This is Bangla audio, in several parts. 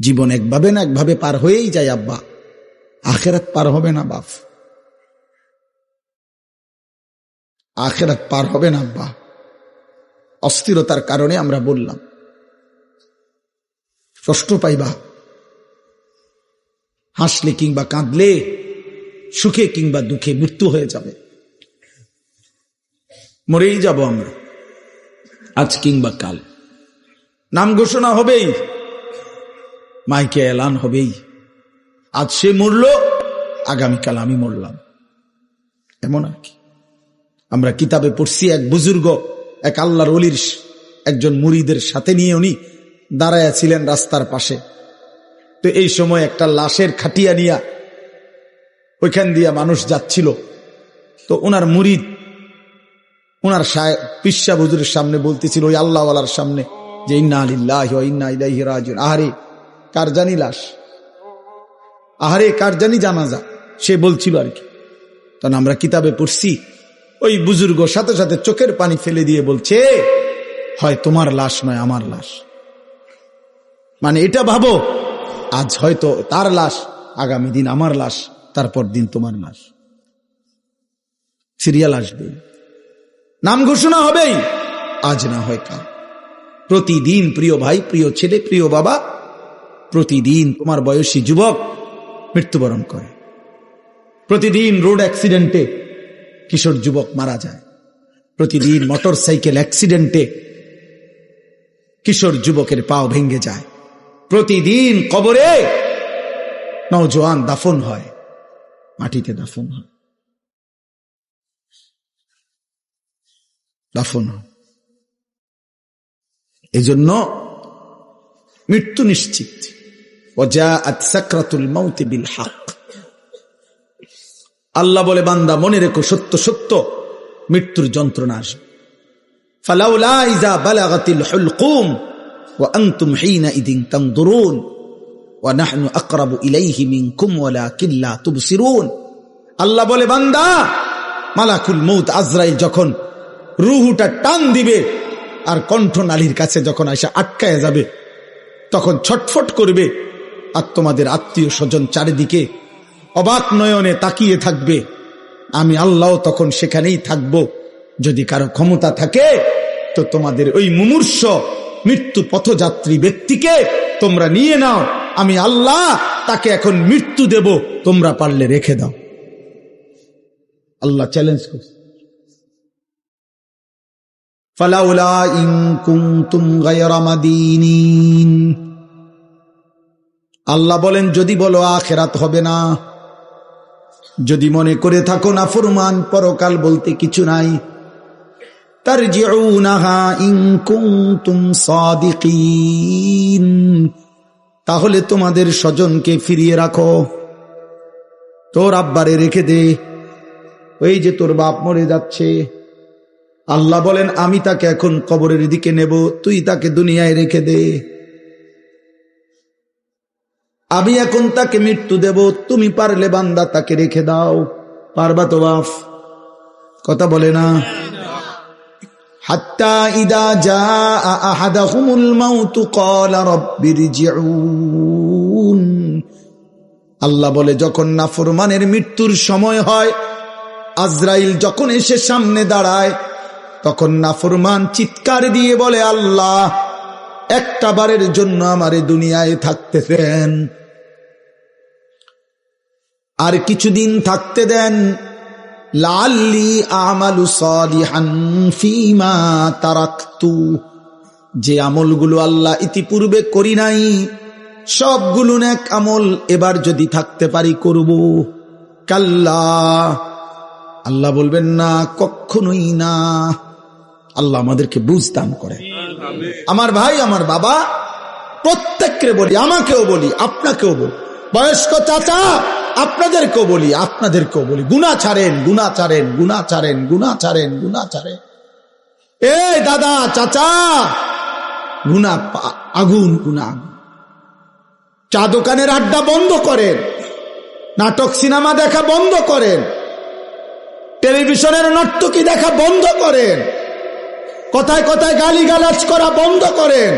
জীবন একভাবে না একভাবে পার হয়েই যায় আব্বা, আখেরাত পার হবে না বাপ, আখেরাত পার হবে না আব্বা। অস্থিরতার কারণে আমরা বললাম, কষ্ট পাইবা, হাসলে কিংবা কাঁদলে, সুখে কিংবা দুঃখে মৃত্যু হয়ে যাবে, মরেই যাব আমরা আজ কিংবা কাল। নাম ঘোষণা হবেই, মাইকে এলান হবেই, আজ সে মরল, আগামীকাল আমি মরলাম, এমন আর কি। আমরা কিতাবে পড়ছি এক বুজুর্গ এক আল্লাহর ওলির একজন মুরিদের সাথে নিয়ে উনি দাঁড়ায়া ছিলেন রাস্তার পাশে। তো এই সময় একটা লাশের খাটিয়া নিয়া ওইখান দিয়া মানুষ যাচ্ছিল। তো ওনার মুরিদ ওনার পিসা হুজুরের সামনে বলতেছিল, ওই আল্লাহওয়ালার সামনে, যে ইন্না লিল্লাহি ওয়া ইন্না ইলাইহি রাজিউন, আহারে কার জানি লাশ, আহারে কার জানি জানাজা, সে বলছিল আর কি। তখন আমরা কিতাবে পড়ছি ওই বুজুর্গ সাথে সাথে চোখের পানি ফেলে দিয়ে বলছে, হয় তোমার লাশ নয় আমার লাশ। মানে এটা ভাবো, আজ হয়তো তার লাশ, আগামী দিন আমার লাশ, তারপর দিন তোমার লাশ, সিরিয়াল আসবে, নাম ঘোষণা হবেই, আজ না হয় কাল। প্রতিদিন প্রিয় ভাই, প্রিয় ছেলে, প্রিয় বাবা, প্রতিদিন তোমার বয়সী যুবক মৃত্যুবরণ করে। প্রতিদিন রোড অ্যাক্সিডেন্টে কিশোর যুবক মারা যায়। প্রতিদিন মোটর সাইকেল অ্যাক্সিডেন্টে কিশোর যুবকের পাও ভেঙে যায়। প্রতিদিন কবরে নওজোয়ান দাফন হয়, মাটিতে দাফন হয়, দাফন হয়। এজন্য মৃত্যু নিশ্চিত। ওয়াজাআত সাকরাতুল মাউত বিল হক। আল্লাহ বলে, বান্দা মনে রেখো, সত্য সত্য মৃত্যুর যন্ত্রণা আসবে। ফালাউলা ইযা বালাগাতিল হুলকুম ওয়া আনতুম হিনাইযিন তানদুরুন ওয়া নাহনু আকরাবু ইলাইহি মিনকুম ওয়ালাকিন লা তুবসিরুন। আল্লাহ বলে, বান্দা মালাকুল মউত আজরাইল যখন রূহটা টান দিবে আর কণ্ঠনালীর কাছে যখন এসে আটকায় যাবে, তখন ছটফট করবে, আর তোমাদের আত্মীয় স্বজন চারিদিকে অবাক নয়নে তাকিয়ে থাকবে। আমি আল্লাহ তখন সেখানেই থাকব। যদি কারো ক্ষমতা থাকে তো তোমাদের ওই মুমূর্ষ মৃত্যু পথযাত্রী ব্যক্তিকে তোমরা নিয়ে নাও, আমি আল্লাহ তাকে এখন মৃত্যু দেব, তোমরা পারলে রেখে দাও। আল্লাহ চ্যালেঞ্জ করছে। ফালাউলা ইন কুনতুম গায়রা মাদিনিন। আল্লাহ বলেন, যদি বলো আখিরাত হবে না, যদি মনে করে থাকো না ফরমান পরকাল বলতে কিছু নাই, তারজিউনাহা ইন কুনতুম সাদিকিন, তাহলে তোমাদের স্বজনকে ফিরিয়ে রাখো, তোর আব্বারে রেখে দে, ওই যে তোর বাপ মরে যাচ্ছে, আল্লাহ বলেন আমি তাকে এখন কবরের দিকে নেব, তুই তাকে দুনিয়ায় রেখে দে, আমি এখন তাকে মৃত্যু দেব, তুমি পারলে বান্দা তাকে রেখে দাও। পারবা তো বাপ? কথা বলে না। হাত্তা ইদা জাআ আহাদাহুমুল মাউতু ক্বালা রাব্বিরজিউন। আল্লাহ বলে, যখন নাফরমানের মৃত্যুর সময় হয়, আজরাইল যখন এসে সামনে দাঁড়ায়, তখন নাফরমান চিৎকার দিয়ে বলে, আল্লাহ একটা বারের জন্য আমারে দুনিয়ায় থাকতে দেন, আর কিছুদিন থাকতে দেন, লাআল্লি আমালু সালিহান ফীমা তারাকতু, যে আমলগুলো আল্লাহ ইতিপূর্বে করি নাই সবগুলো নেক আমল এবার যদি থাকতে পারি করব। কাল্লা, আল্লাহ বলবেন না, কখনোই না। আল্লাহ আমাদেরকে বুঝ দান করে। আমার ভাই, আমার বাবা, প্রত্যেককে বলি, আমাকেও বলি, আপনাকেও বলি, বয়স্ক চাচা আপনাদেরকেও বলি, আপনাদেরকেও বলি, গুনাহ ছাড়েন, গুনাহ ছাড়েন, গুনাহ ছাড়েন, গুনাহ ছাড়েন, গুনাহ ছাড়েন। এ দাদা চাচা, গুনাহ আগুন, গুনাহ। চা দোকানের আড্ডা বন্ধ করেন, নাটক সিনেমা দেখা বন্ধ করেন, টেলিভিশনের নর্তকী দেখা বন্ধ করেন, কথায় কথায় গালিগালাজ করা বন্ধ করেন,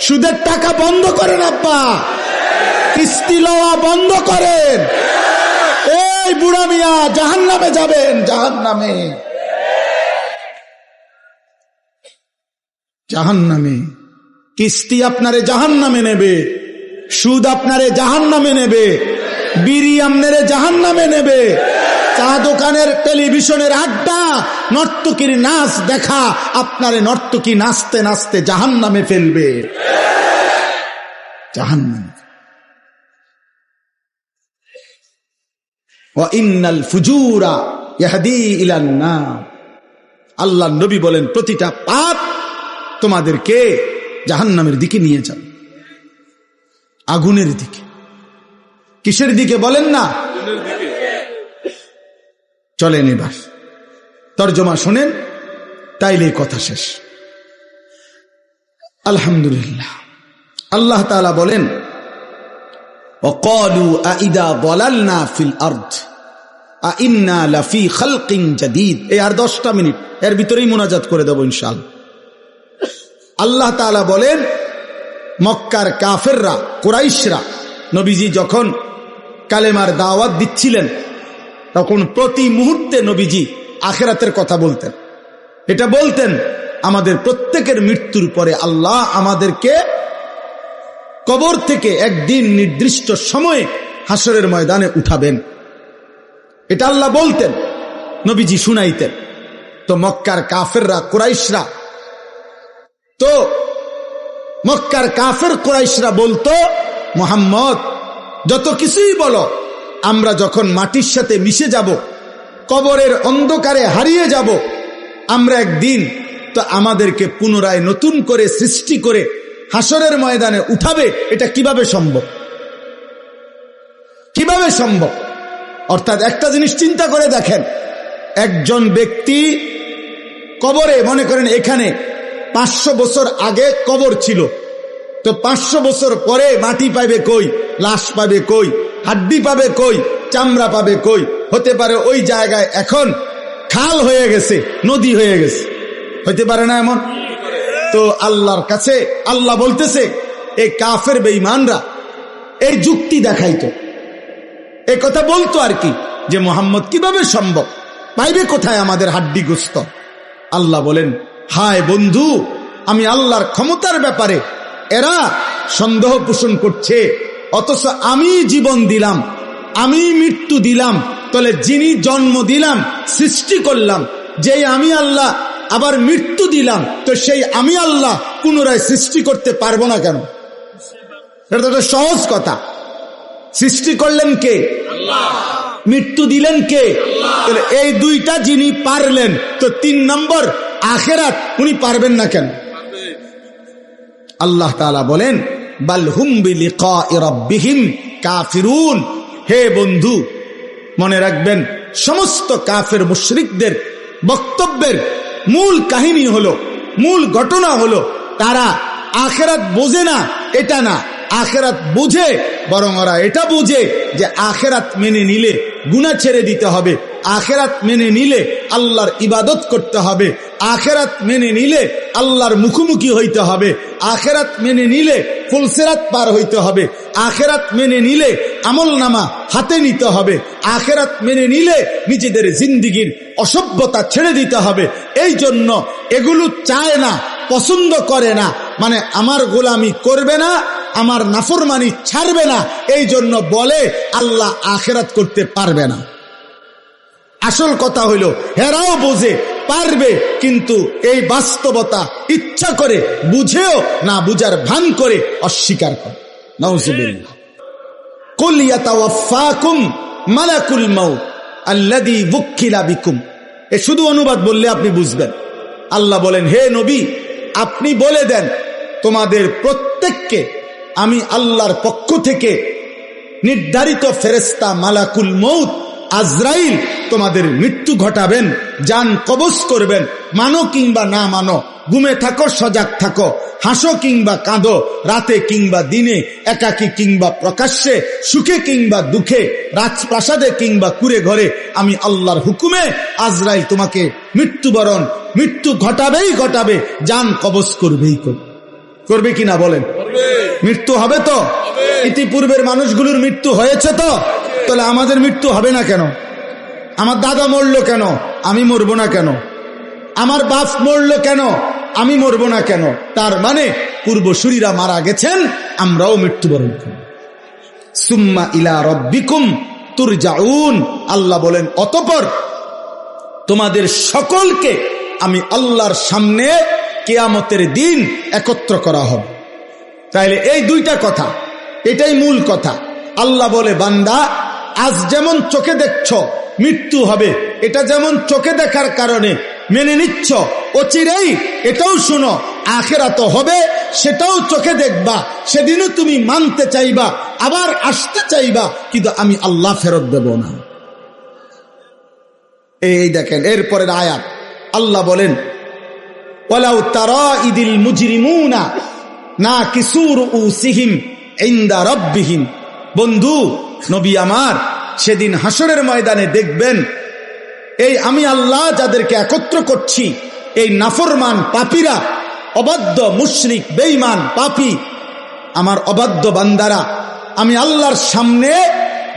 সুদের টাকা বন্ধ করেন আব্বা, কিস্তি লওয়া বন্ধ করেন। এই বুড়া মিয়া জাহান্নামে যাবেন, জাহান্নামে, জাহান্নামে। কিস্তি আপনারে জাহান্নামে নেবে, সুদ আপনারে জাহান্নামে নেবে, বিড়ি আপনারে জাহান্নামে নেবে, চা দোকানের টেলিভিশনের আড্ডা, নর্তকীর নাচ দেখা আপনারে নর্তকী নাচতে নাচতে জাহান্নামে ফেলবে, জাহান্নামে। ওয়া ইন্নাল ফুজুরা ইয়াহদি ইলান নার। আল্লাহর নবী বলেন প্রতিটা পাপ তোমাদেরকে জাহান্নামের দিকে নিয়ে যাবে, আগুনের দিকে। কিসের দিকে বলেন না? চলেন এবার তরজমা শোনেন, তাইলে কথা শেষ। আলহামদুলিল্লাহ। আল্লাহ তাআলা বলেন وقالوا أإذا ضللنا في الأرض أإنا لفي خلق جديد। এই আর 10টা মিনিট, এর ভিতরেই মুনাজাত করে দেব ইনশাআল্লাহ। আল্লাহ তাআলা বলেন মক্কার কাফেররা, কুরাইশরা নবীজি যখন কালেমার দাওয়াত দিচ্ছিলেন তখন প্রতি মুহূর্তে নবীজি আখিরাতের কথা বলতেন। এটা বলতেন আমাদের প্রত্যেকের মৃত্যুর পরে আল্লাহ আমাদেরকে কবর থেকে একদিন নির্দিষ্ট সময়ে হাসরের ময়দানে উঠাবেন। এটা আল্লাহ বলতেন, নবীজি শুনাইতেন। তো মক্কার কাফেররা, কুরাইশরা, তো মক্কার কাফের কুরাইশরা বলতো মুহাম্মদ যত কিছুই বলো, আমরা যখন মাটির সাথে মিশে যাব, কবরের অন্ধকারে হারিয়ে যাব, আমরা একদিন তো আমাদেরকে পুনরায় নতুন করে সৃষ্টি করে হাসরের ময়দানে উঠাবে। এটা কিভাবে সম্ভব? কিভাবে সম্ভব? অর্থাৎ একটা জিনিস চিন্তা করে দেখেন, একজন ব্যক্তি কবরে, মনে করেন এখানে 500 বছর আগে কবর ছিল, তো 500 বছর পরে মাটি পাবে কই, লাশ পাবে কই, হাড্ডি পাবে কই, চামড়া পাবে কই? হতে পারে ওই জায়গায় এখন খাল হয়ে গেছে, নদী হয়ে গেছে, হতে পারে না এমন? তো আল্লাহর কাছে আল্লাহ বলতেছে এই কাফের বেঈমানরা এই যুক্তি দেখাইতো, এই কথা বলতো আর কি, যে মুহাম্মদ কিভাবে সম্ভব, পাইবে কোথায় আমাদের হাড্ডি গোস্ত? আল্লাহ বলেন হায় বন্ধু, আমি আল্লাহর ক্ষমতার ব্যাপারে এরা সন্দেহ পোষণ করছে, অথচ আমি জীবন দিলাম, আমি মৃত্যু দিলাম, তাহলে যিনি জন্ম দিলাম, সৃষ্টি করলাম, যেই আমি আল্লাহ আবার মৃত্যু দিলাম, তো সেই আমি আল্লাহ পুনরায় সৃষ্টি করতে পারবো না কেন? এটা তো সহজ কথা। সৃষ্টি করলেন কে? আল্লাহ। মৃত্যু দিলেন কে? আল্লাহ। এই দুইটা যিনি পারলেন, তো 3 নম্বর আখিরাত উনি পারবেন না কেন? আল্লাহ তাআলা বলেন বাল হুম বিলিকাই রাব্বিহিম কাফিরুন। হে বন্ধু, মনে রাখবেন সমস্ত কাফের মুশরিকদের বক্তব্যের মূল কাহিনী হলো, মূল ঘটনা হলো তারা আখিরাত বোঝে না, এটা না, আখিরাত বুঝে, বরং ওরা এটা বুঝে যে আখিরাত মেনে নিলে গুনাহ ছেড়ে দিতে হবে, আখিরাত মেনে নিলে আল্লাহর ইবাদত করতে হবে, আখিরাত মেনে নিলে আল্লাহর মুখোমুখি হইতে হবে, আখিরাত মেনে নিলে ফুলসিরাত পার হইতে হবে, আখিরাত মেনে নিলে আমলনামা হাতে নিতে হবে, আখিরাত মেনে নিলে নিজেদের জিন্দেগীর অসভ্যতা ছেড়ে দিতে হবে। এই জন্য এগুলো চায় না, পছন্দ করে না, মানে আমার গোলামি করবে না, আমার নাফরমানি ছাড়বে না, এই জন্য বলে আল্লাহ আখিরাত করতে পারবে না। আসল কথা হইল হেরাও বোঝে পারবে, কিন্তু এই বাস্তবতা ইচ্ছা করে বুঝেও না বুঝার ভান করে অস্বীকার করে। নাউজুবিল্লাহ। কুল ইয়াতাওয়াফাকুম মালাকুল মাউত আল্লাযী বুক্কিলা বিকুম। এ শুধু অনুবাদ বললে আপনি বুঝবেন। আল্লাহ বলেন হে নবী, আপনি বলে দেন তোমাদের প্রত্যেককে আমি আল্লাহর পক্ষ থেকে নির্ধারিত ফেরেশতা মালাকুল মউত আজরাইল তোমাদের মৃত্যু ঘটাবেন, জান কবজ করবেন। মানো কিংবা না মানো, ঘুমে থাকো সজাগ থাকো, হাসো কিংবা কাঁদো, রাতে কিংবা দিনে, একাকী কিংবা প্রকাশ্যে, সুখে কিংবা দুঃখে, রাজপ্রাসাদে কিংবা কুড়ে ঘরে, আমি আল্লাহর হুকুমে আজরাইল তোমাকে মৃত্যু ঘটাবেই ঘটাবে, জান কবজ করবেই করবে। করবে কিনা বলেন? মৃত্যু হবে তো? ইতিপূর্বের মানুষগুলোর মৃত্যু হয়েছে তো, তাহলে আমাদের মৃত্যু হবে না কেন? আমার দাদা মরলো কেন, আমি মরবো না কেন? আমার বাপ মরলো কেন, আমি মরবো না কেন? তার মানে পূর্বসূরীরা মারা গেছেন, আমরাও মৃত্যুবরণ করব। সুম্মা ইলা রাব্বিকুম তুরজাউন, আল্লাহ বলেন অতঃপর তোমাদের সকলকে আমি আল্লাহর সামনে কিয়ামতের দিন একত্র করা হবে। তাইলে এই দুইটা কথা, এটাই মূল কথা। আল্লাহ বলে, বান্দা আজ যেমন চোখে দেখছ মৃত্যু হবে, এটা যেমন চোখে দেখার কারণে মেনে নিচ্ছ, অচিরেই এটাও শুনো আখিরাত হবে, সেটাও চোখে দেখবা, সেদিনও তুমি মানতে চাইবা, আবার আসতে চাইবা, কিন্তু আমি আল্লাহ ফেরত দেব না। এই দেখেন এরপরের আয়াত, আল্লাহ বলেন ওয়ালাউ তারা ইদিল মুজরিমুনা নাকিসু রুউসিহিম ইনদা রাব্বিহিম। বন্ধু নবী আমার, সেদিন হাসরের ময়দানে দেখবেন এই আমি আল্লাহ যাদেরকে একত্র করছি, এই নাফরমান পাপীরা, অবাধ্য মুশরিক বেঈমান পাপী, আমার অবাধ্য বান্দারা আমি আল্লাহর সামনে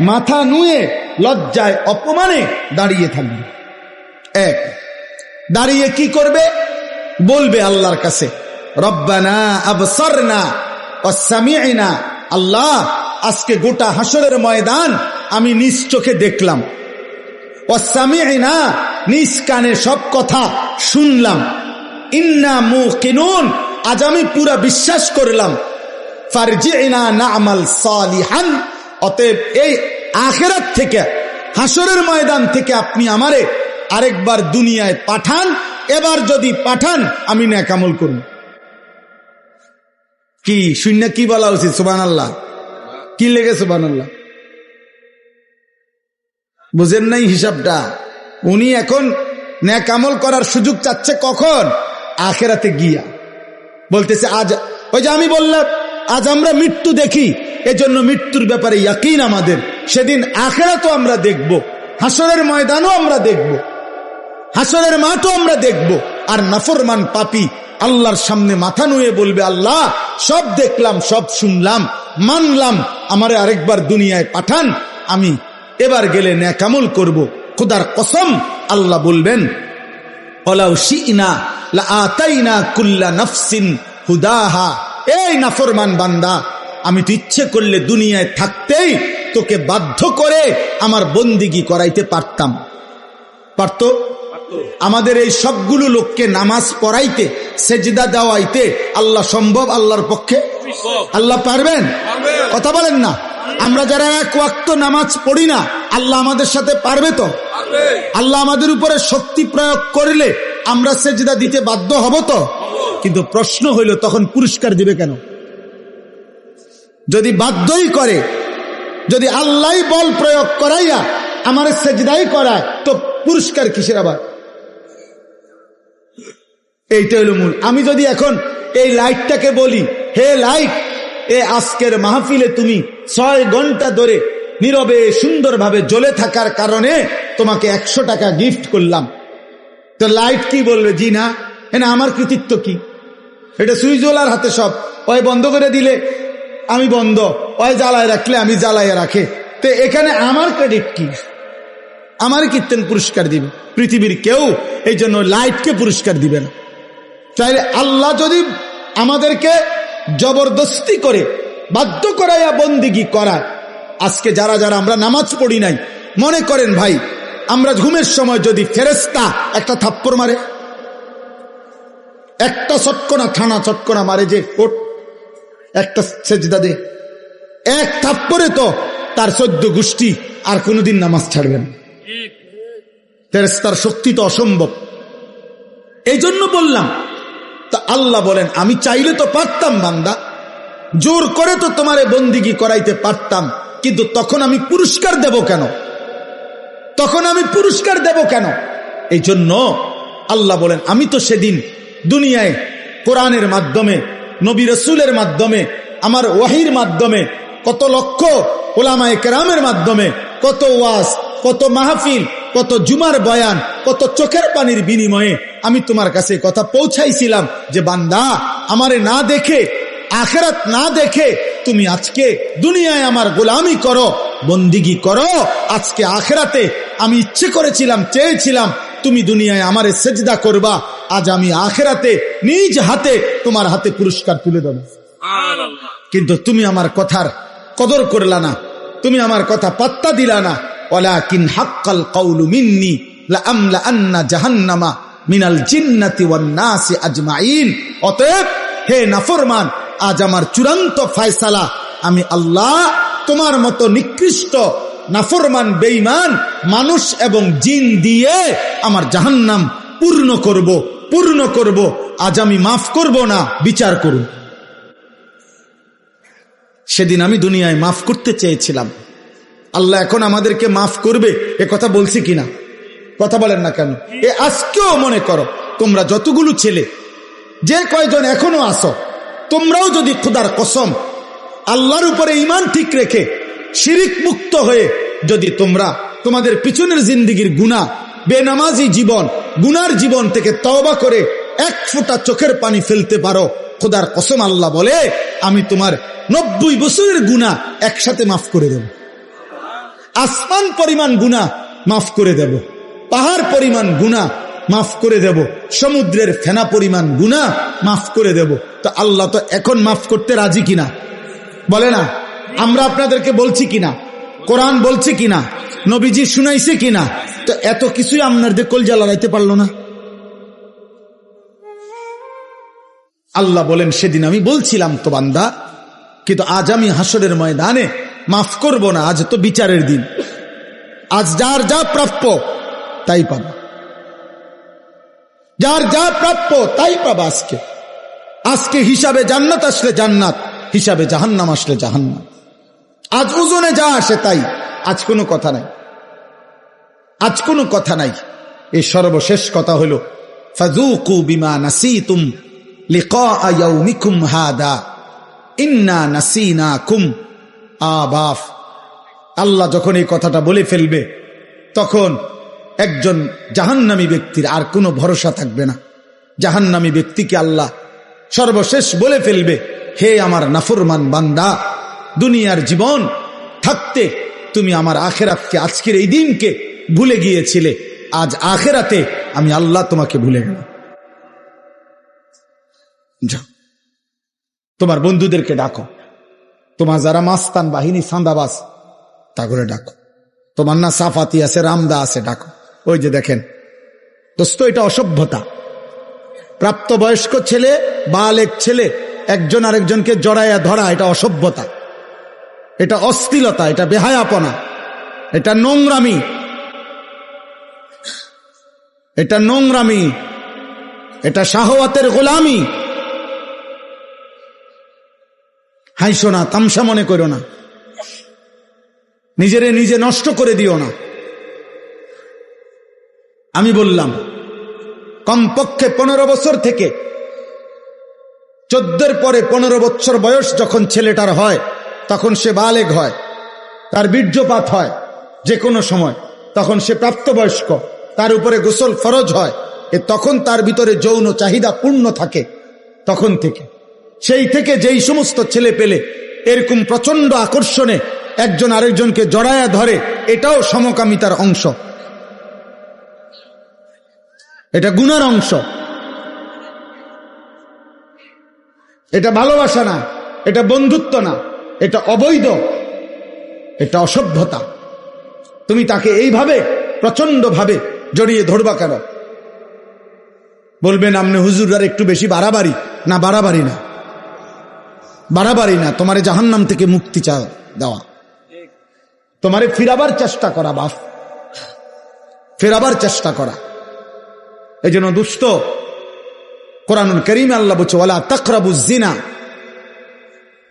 মাথা নুয়ে লজ্জায় অপমানে দাঁড়িয়ে থাকবে। এক, দাঁড়িয়ে কি করবে? বলবে আল্লাহর কাছে, রব্বানা আবসারনা ওয়া সামি'না। আল্লাহ, আজকে গোটা হাসরের ময়দান আমি নিজ চোখে দেখলাম, ওয়া সামি'না, নিজ কানে সব কথা শুনলাম, ইন্না মুকিনুন, আজ আমি পুরা বিশ্বাস করলাম, ফারজি'না না'মাল সালিহান। অতএব এই আখিরাত থেকে, হাসরের ময়দান থেকে আপনি আমারে আরেকবার দুনিয়ায় পাঠান, এবার যদি পাঠান আমি নেক আমল করব। কি শূন্য কি বলা উচিত? সুবহানাল্লাহ। কি লেগে সুবহানাল্লাহ? বুঝেন নাই হিসাবটা? উনি এখন নেক আমল করার সুযোগ চাচ্ছে কখন? আখিরাতে গিয়া। বলতেছে আজ, ওই যে আমি বললাম আজ আমরা মৃত্যু দেখি, এজন্য মৃত্যুর ব্যাপারে ইয়াকিন আমাদের, সেদিন আখিরাতও আমরা দেখব, হাসরের ময়দানও আমরা দেখব, হাসরের মাঠও আমরা দেখব। আর নাফরমান পাপী আল্লাহর সামনে মাথা নুয়ে বলবে, আল্লাহ সব দেখলাম, সব শুনলাম, মানলাম, আমারে আরেকবার দুনিয়ায় পাঠান, আমি এবার গেলে নেক আমল করব। খোদার কসম, আল্লাহ বলবেন ওয়ালাউ শি'না লাআতাইনা কুল্লা নাফসিন হুদাহা। এই নাফরমান বান্দা, আমি তো ইচ্ছে করলে দুনিয়ায় থাকতেই তোকে বাধ্য করে আমার বন্দিগি করাইতে পারতাম। পারতো? আমাদের এই সবগুলো লোককে নামাজ পড়াইতে, সেজদা দেওয়াইতে আল্লাহ সম্ভব? আল্লাহর পক্ষে? আল্লাহ পারবেন? কথা বলেন না। আমরা যারা এক ওয়াক্ত নামাজ পড়ি না, আল্লাহ আমাদের সাথে পারবে তো? আল্লাহ আমাদের উপরে শক্তি প্রয়োগ করলে আমরা সেজদা দিতে বাধ্য হব তো? কিন্তু প্রশ্ন হইল, তখন পুরস্কার দিবে কেন? যদি বাধ্যই করে, যদি আল্লাহ বল প্রয়োগ করাইয়া আমার সেজদাই করায়, তো পুরস্কার কিসের আবার? এইটা হলো মূল। আমি যদি এখন এই লাইটটাকে বলি, হে লাইট, এ আজকের মাহফিলে তুমি 6 ঘন্টা ধরে নীরবে সুন্দরভাবে জ্বলে থাকার কারণে তোমাকে 100 টাকা গিফট করলাম, তো লাইট কি বলবে? জি না, আমার কৃতিত্ব কি? এটা সুইচওয়ালার হাতে সব। ওই বন্ধ করে দিলে আমি বন্ধ, ওই জ্বালায় রাখলে আমি জ্বালাইয়া রাখে, তো এখানে আমার ক্রেডিট কি? আমার কীর্তন পুরস্কার দিবে? পৃথিবীর কেউ এই জন্য লাইটকে পুরস্কার দিবে না। তাইলে আল্লাহ যদি আমাদেরকে জবরদস্তি করে বাধ্য করাইয়া বন্দিগি করায়, আজকে যারা যারা আমরা নামাজ পড়ি নাই, মনে করেন ভাই, আমরা ঘুমের সময় যদি ফেরেশতা একটা থাপ্পড় মারে, একটা চটকনা, থানা চটকনা মারে, যে ওঠ একটা সেজদা দে, এক থাপ্পড়ে তো তার 14 গোষ্ঠী আর কোনোদিন নামাজ ছাড়বে না। ফেরেশতার শক্তি তো অসম্ভব। এই জন্য বললাম, তা আল্লাহ বলেন আমি চাইলে তো পারতাম বান্দা, জোর করে তো তোমারে বন্দিগি করাইতে পারতাম, কিন্তু তখন আমি পুরস্কার দেব কেন? তখন আমি পুরস্কার দেব কেন? এই জন্য আল্লাহ বলেন আমি তো সেদিন দুনিয়ায় কোরআনের মাধ্যমে, নবী রাসূলের মাধ্যমে, আমার ওয়াহির মাধ্যমে, কত লক্ষ উলামায়ে কেরামের মাধ্যমে, কত ওয়াজ, কত মাহফিল, কত জুমার বয়ান, কত চোখের পানির বিনিময়ে আমি তোমার কাছে কথা পৌঁছাইছিলাম যে বান্দা, আমারে না দেখে আখিরাত না দেখে তুমি আজকে দুনিয়ায় আমার গোলামি করো, বন্দিগি করো। আজকে আখিরাতে আমি ইচ্ছে করেছিলাম, চেয়েছিলাম তুমি দুনিয়ায় আমারে সেজদা করবা, আজ আমি আখিরাতে নিজ হাতে তোমার হাতে পুরস্কার তুলে দেব। কিন্তু তুমি আমার কথার কদর করলা না, তুমি আমার কথা পাত্তা দিলা না। ওয়ালাকিন হাক্কাল কাউলু মিন্নি লাআমলাআন্না জাহান্নামা মিনাল জিন্নাতি ওয়ান নাসি আজমাইন। অতএব হে নাফরমান, আজ আমার চূড়ান্ত ফয়সালা, আমি আল্লাহ তোমার মতো নিকৃষ্ট নাফরমান বেঈমান মানুষ এবং জিন দিয়ে আমার জাহান্নাম পূর্ণ করব। আজ আমি মাফ করব না, বিচার করুন। সেদিন আমি দুনিয়ায় মাফ করতে চেয়েছিলাম, আল্লাহ এখন আমাদেরকে মাফ করবে এ কথা বলছি কিনা? কথা বলেন না কেন? আজকেও মনে করো তোমরা যতগুলো ছেলে, যে কয়জন এখনো আসো, তোমরাও যদি খোদার কসম আল্লাহর উপরে ঈমান ঠিক রেখে শিরিক মুক্ত হয়ে যদি তোমরা তোমাদের পিছনের জিন্দেগির গুনাহ, বেনামাজি জীবন, গুনার জীবন থেকে তওবা করে এক ফোঁটা চোখের পানি ফেলতে পারো, খোদার কসম আল্লাহ বলে আমি তোমার 90 বছরের গুনাহ একসাথে মাফ করে দেব। আসমান পরিমাণ গুনাহ মাফ করে দেব, পাহাড় পরিমাণ গুনাহ মাফ করে দেব, সমুদ্রের ফেনা পরিমাণ গুনাহ মাফ করে দেব। তো আল্লাহ তো এখন মাফ করতে রাজি কিনা? বলে না? আমরা আপনাদেরকে বলছি কিনা? কোরআন বলছে কিনা? নবীজি শুনাইছে কিনা? তো এত কিছুই আপনাদের কলজা লড়াইতে পারলো না। আল্লাহ বলেন সেদিন আমি বলছিলাম তো বান্দা, কিন্তু আজ আমি হাসরের ময়দানে মাফ করব না। আজ তো বিচারের দিন, আজ যার যা প্রাপ্য তাই পাবা, যার যা প্রাপ্য তাই পাবা। আজকে হিসাবে জান্নাত আসলে জান্নাত, হিসাবে জাহান্নাম আসলে জাহান্নাম। আজ ওজনে যা আসে তাই, আজ কোনো কথা নাই, আজ কোনো কথা নাই। এই সর্বশেষ কথা হলো ফাযুকু বিমা নাসিতুম লিকা ইয়াউমিকুম হাদা ইন্না নাসিনাকুম আবাফ। আল্লাহ যখন এই কথাটা বলে ফেলবে তখন একজন জাহান্নামী ব্যক্তির আর কোনো ভরসা থাকবে না। জাহান্নামী ব্যক্তিকে আল্লাহ সর্বশেষ বলে ফেলবে, হে আমার নাফরমান বান্দা, দুনিয়ার জীবন থাকতে তুমি আমার আখিরাতকে, আজকের এই দিনকে ভুলে গিয়েছিলে, আজ আখিরাতে আমি আল্লাহ তোমাকে ভুলে গেলাম। যাও তোমার বন্ধুদেরকে ডাকো, তোমার যারা মাস্তান বাহিনী সান্দাবাস তা করে ডাকো, তোমার না সাফাতি আছে, রামদা আছে, ডাকো। ওই যে দেখেন দোস্ত, এটা অসভ্যতা। প্রাপ্তবয়স্ক ছেলে, বালেক ছেলে একজন আরেকজনকে জড়াইয়া ধরা, এটা অসভ্যতা, এটা অশ্লীলতা, এটা বেহায়াপনা, এটা নোংরামি, এটা নোংরামি, এটা শাহওয়াতের গোলামি। হাইসো না, তামসা মনে করো না, নিজেরে নিজে নষ্ট করে দিও না। আমি বললাম কমপক্ষে 15 বছর থেকে 14 পরে 15 বছর বয়স যখন ছেলেটার হয়, তখন সে বালেগ হয়, তার বীর্যপাত হয় যে কোনো সময়, তখন সে প্রাপ্তবয়স্ক, তার উপরে গোসল ফরজ হয়, তখন তার ভিতরে যৌন চাহিদা পূর্ণ থাকে। তখন থেকে, সেই থেকে যেই সমস্ত ছেলে পেলে এরকম প্রচন্ড আকর্ষণে একজন আরেকজনকে জড়ায়া ধরে, এটাও সমকামিতার অংশ, এটা গুনার অংশ, এটা ভালোবাসা না, এটা বন্ধুত্ব না, এটা অবৈধ, এটা অসভ্যতা। তুমি তাকে এইভাবে প্রচন্ড ভাবে জড়িয়ে ধরবা কেন? বলবেন আপনি হুজুর একটু বেশি বাড়াবাড়ি না। বাড়াবাড়ি না, বাড়াবাড়ি না, তোমারে জাহান্নাম থেকে মুক্তি দেওয়া, তোমারে ফিরাবার চেষ্টা করা, বাপ ফেরাবার চেষ্টা করা। এই জন্য দুষ্ট কোরআনুল কারীমে আল্লাহ বলছে ওয়ালা তাকরাবুজ জিনা,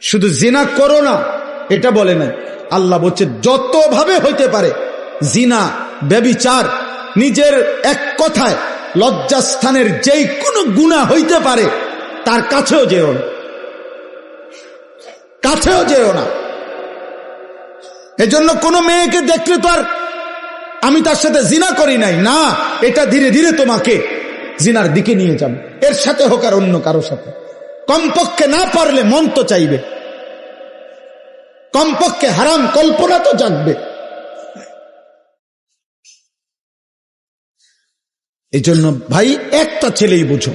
শুধু জিনা করো না এটা বলে না, আল্লাহ বলছে যত ভাবে হইতে পারে জিনা, ব্যভিচার, নিজের এক কথায় লজ্জাস্থানের যেই কোনো গুনাহ হইতে পারে তার কাছেও যেও না, কাছেও যেও না। এজন্য কোনো মেয়েকে দেখলে তো আর আমি তার সাথে জিনা করি নাই না, এটা ধীরে ধীরে তোমাকে জিনার দিকে নিয়ে যাবে, এর সাথে হোক আর অন্য কারো সাথে। কমপক্ষে না পারলে মন তো চাইবে, কমপক্ষে হারাম কল্পনা তো জাগবে। এই জন্য ভাই একটা ছেলেই বুঝো,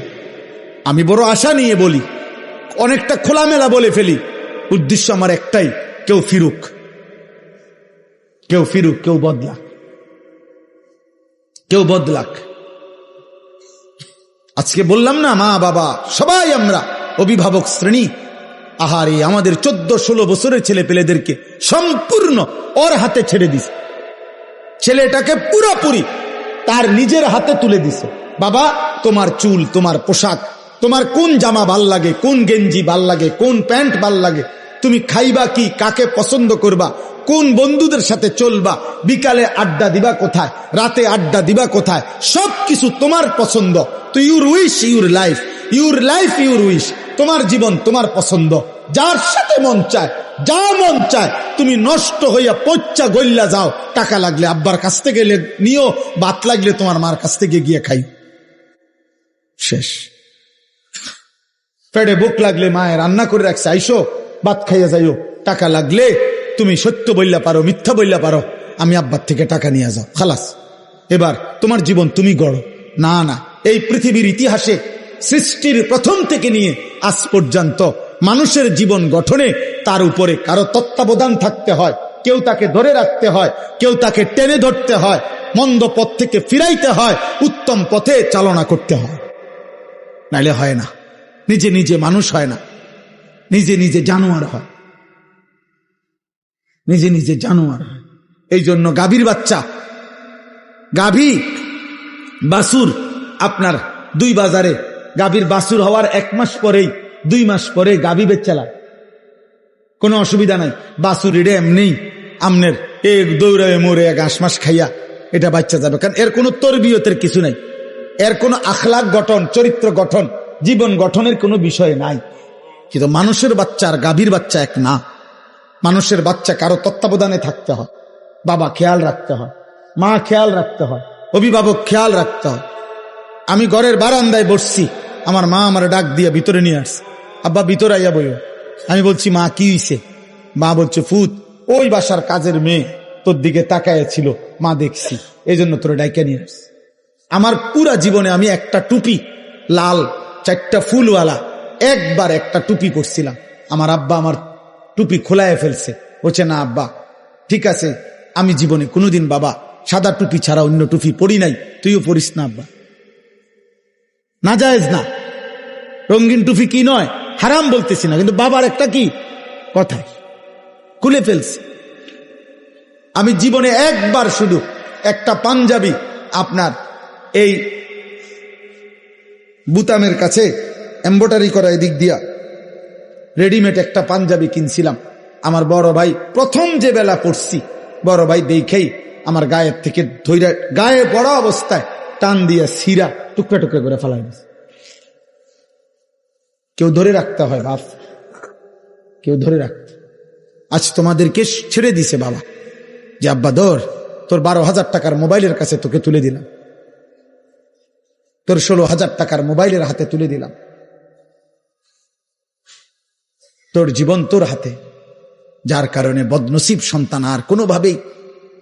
আমি বড় আশা নিয়ে বলি, অনেকটা খোলামেলা বলে ফেলি, উদ্দেশ্য আমার একটাই, কেউ ফিরুক, কেউ ফিরুক, কেউ বদলাক, কেউ বদলাক। আজকে বললাম না, মা বাবা সবাই আমরা অভিভাবক শ্রেণী, আহারে আমাদের 14-16 বছরের ছেলে পেলেদেরকে সম্পূর্ণ ওর হাতে ছেড়ে দিছে, ছেলেটাকে পুরোপুরি তার নিজের হাতে তুলে দিছে। বাবা তোমার চুল, তোমার পোশাক, তোমার কোন জামা ভাল লাগে, কোন গেঞ্জি ভাল লাগে, কোন প্যান্ট ভাল লাগে, তুমি খাইবা কি, কাকে পছন্দ করবা, কোন বন্ধুদের সাথে চলবা, বিকালে আড্ডা দিবা কোথায়, রাতে আড্ডা দিবা কোথায়, সবকিছু তোমার পছন্দ। তো your wish your life, your life your wish, তোমার জীবন তোমার পছন্দ, যার সাথে মন চায়, যা মন চায় তুমি নষ্ট হইয়া পচ্চা গল্লা যাও, টাকা লাগলে আব্বার কাছ থেকে নিও, ভাত লাগলে তোমার মার কাছ থেকে গিয়ে খাই, শেষ। পেটে বুক লাগলে মায়ের রান্না করে রাখছে, আইসো ভাত খাইয়া যাইও, টাকা লাগলে তুমি সত্য বললা পারো, মিথ্যা বললা পারো, আমি আব্বার থেকে টাকা নিয়ে যাও, খালাস, এবার তোমার জীবন তুমি গড়ো। না না, এই পৃথিবীর ইতিহাসে সৃষ্টির প্রথম থেকে নিয়ে আজ পর্যন্ত মানুষের জীবন গঠনে তার উপরে কারো তত্ত্বাবধান থাকতে হয়, কেউ তাকে ধরে রাখতে হয়, কেউ তাকে টেনে ধরতে হয়, মন্দ পথ থেকে ফিরাইতে হয়, উত্তম পথে চালনা করতে হয়, নাইলে হয় না। নিজে নিজে মানুষ হয় না, নিজে নিজে জানোয়ার হয়, নিজে নিজে জানোয়ার হয়। এই জন্য গাভীর বাচ্চা, গাভী বাছুর আপনার 2 বাজারে, গাভীর বাছুর হওয়ার 1 মাস পরেই 2 মাস পরে গাভী বেচালা, কোনো অসুবিধা নাই। বাছুর এটা এমনি আমনের এক দৌড়ায় মরে 1 মাস খাইয়া এটা বাচ্চা যাবে, কারণ এর কোনো তরবিয়তের কিছু নাই, এর কোনো আখলাক গঠন, চরিত্র গঠন, জীবন গঠনের কোনো বিষয় নাই। কিন্তু মানুষের বাচ্চা আর গাভীর বাচ্চা এক না। মানুষের বাচ্চা কারো তত্ত্বাবধানে থাকতে হয়, বাবা খেয়াল রাখতে হয়, মা খেয়াল রাখতে হয়, অভিভাবক খেয়াল রাখতে হয়। আমি ঘরের বারান্দায় বসছি, আমার মা আমার ডাক দিয়ে ভিতরে নিয়ে আসছে, আব্বা ভিতরে আইয়া বইও। আমি বলছি মা কি হইছে? মা বলছে ফুত ওই বাসার কাজের মেয়ে তোর দিকে তাকায় ছিল, মা দেখছি, এই জন্য তোর ডাইকা নিয়ে আসছে। আমার পুরা জীবনে আমি একটা টুপি লাল 4টা ফুলওয়ালা একবার একটা টুপি পরছিলাম, আমার আব্বা আমার টুপি খোলায় ফেলছে, বলছে না আব্বা ঠিক আছে, আমি জীবনে কোনোদিন বাবা সাদা টুপি ছাড়া অন্য টুপি পরি নাই, তুইও পরিস না আব্বা, না জায়েজ না। রঙিন টুপি কি নয়, হারাম বলতেছি না, কিন্তু বাবার একটা কি কথা খুলে ফেলছে। আমি জীবনে একবার শুধু একটা পাঞ্জাবি আপনার এই বুতামের কাছে এমব্রয়ডারি করা এদিক দিয়া রেডিমেড একটা পাঞ্জাবি কিনছিলাম। আমার বড় ভাই প্রথম যে বেলা পড়ছি, বড় ভাই দেখেই আমার গায়ের থেকে ধৈর্য, গায়ে পড়া অবস্থায় টান দিয়া সিরা টুকরা টুকরা করে ফেলাই দিয়েছে। কেউ ধরে রাখতে হয় বাপ, কেউ ধরে রাখতে। আজ তোমাদেরকে ছেড়ে দিছে বাবা, যে আব্বা ধর তোর 12,000 টাকার মোবাইলের কাছে তোকে তুলে দিলাম, তোর 16,000 টাকার মোবাইলের হাতে তুলে দিলাম, তোর জীবন তোর হাতে। যার কারণে বদনসিব সন্তান আর কোনোভাবেই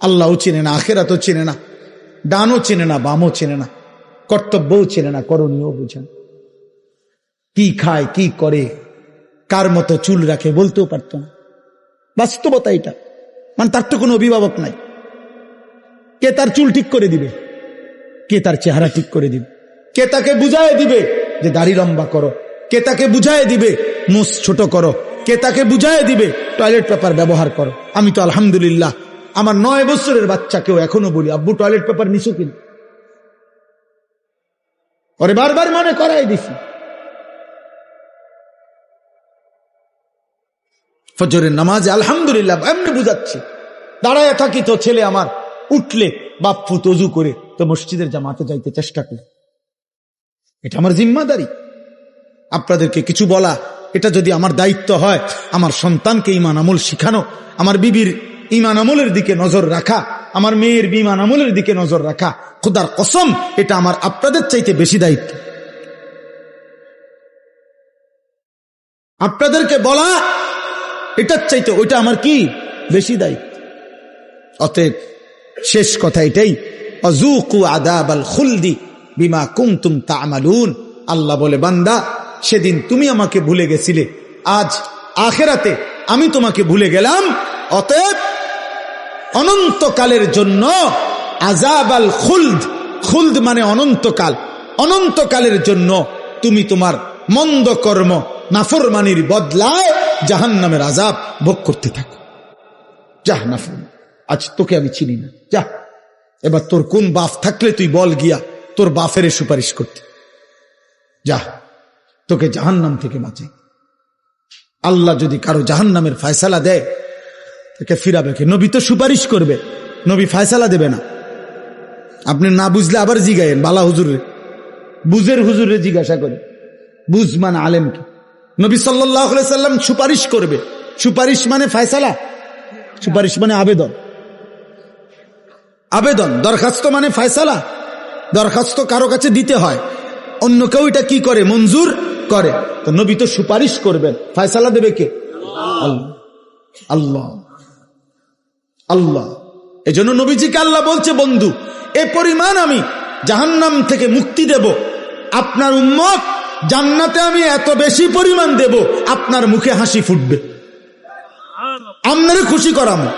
আল্লাহও চিনে না, আখেরাতও চিনে না, ডানও চিনে না, বামও চিনে না, কর্তব্যও চিনে না, করণীয় বুঝে না, কি খায় কি করে কার মতো চুল রাখে বলতেও পারত না। বাস্তবতা এটা, মানে তার তো কোনো অভিভাবক নাই। কে তার চুল ঠিক করে দিবে, কে তার চেহারা ঠিক করে দিবে, কে তাকে বুঝায় দিবে যে দাড়ি লম্বা করো, কে তাকে বুঝায় দিবে মুছ ছোট করো, কে তাকে বুঝায় দিবে টয়লেট পেপার ব্যবহার করো। আমি তো আলহামদুলিল্লাহ আমার 9 বছরের বাচ্চাকেও এখনো বলি আব্বু টয়লেট পেপার নিছো কিনা, ওরে বারবার মনে করাই দিছি। ফজরের নামাজে আলহামদুলিল্লাহ এমনি বুঝাচ্ছি, দাঁড়ায় থাকি তো ছেলে আমার উঠলে বাপ্পু তজু করে তো মসজিদের জামাতে যাইতে চেষ্টা করি, এটা আমার জিম্মাদারি। আপনাদেরকে কিছু বলা এটা যদি আমার দায়িত্ব হয়, আমার সন্তানকে ঈমান আমল শিখানো, আমার বিবির ঈমান আমলের দিকে নজর রাখা, আমার মেয়ের ঈমান আমলের দিকে নজর রাখা, খোদার কসম এটা আমার আপনাদের চাইতে বেশি দায়িত্ব। আপনাদেরকে বলা এটার চাইতে ওইটা আমার কি বেশি দায়িত্ব। অতএব শেষ কথা এটাই, আযুকু আযাবাল খুলদি বিমা কুনতুম তা'মালুন। আল্লাহ বলে, বান্দা সেদিন তুমি আমাকে ভুলে গেছিলে, আজ আখিরাতে আমি তোমাকে ভুলে গেলাম। অতএব অনন্তকালের জন্য আযাবাল খুলদ, খুলদ মানে অনন্তকাল, অনন্তকালের জন্য তুমি তোমার মন্দ কর্ম নাফরমানির বদলায় জাহান্নামের আযাব ভোগ করতে থাকো। যা নাফরমান, আজ তোকে আমি চিনি না, যা এবার তোর কোন বাপ থাকলে তুই বল গিয়া তোর বাপের সুপারিশ করতে, যা তোকে জাহান্নাম থেকে বাঁচাই। আল্লাহ যদি কারো জাহান্নামের ফয়সালা দেয় তাকে ফিরাবে কে? নবী তো সুপারিশ করবে, নবী ফয়সালা দেবে না। আপনি না বুঝলে আবার জিগায়েন বালা হুজুরে, বুঝের হুজুরে জিজ্ঞাসা করে, বুঝ মানে আলেমকে। নবী সাল্লাল্লাহু আলাইহি সাল্লাম সুপারিশ করবে, সুপারিশ মানে ফয়সালা, সুপারিশ মানে আবেদন, আবেদন দরখাস্ত মানে ফয়সালা। দরখাস্ত কারো কাছে দিতে হয়, অন্য কেউ এটা কি করে? মঞ্জুর করে। তো নবী তো সুপারিশ করবেন, ফয়সালা দেবে কে? আল্লাহ। আল্লাহ এজন্য নবীজিকে আল্লাহ বলছে, বন্ধু এ পরিমাণ আমি জাহান্নাম থেকে মুক্তি দেব, আপনার উম্মত জান্নাতে আমি এত বেশি পরিমাণ দেব, আপনার মুখে হাসি ফুটবে, আপনারে খুশি করাবো,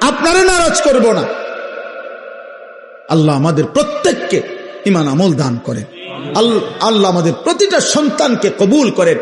আপনারে নারাজ করব না। আল্লাহ আমাদের প্রত্যেককে ঈমান আমল দান করেন। আল্লাহ আমাদের প্রতিটা সন্তানকে কবুল করেন।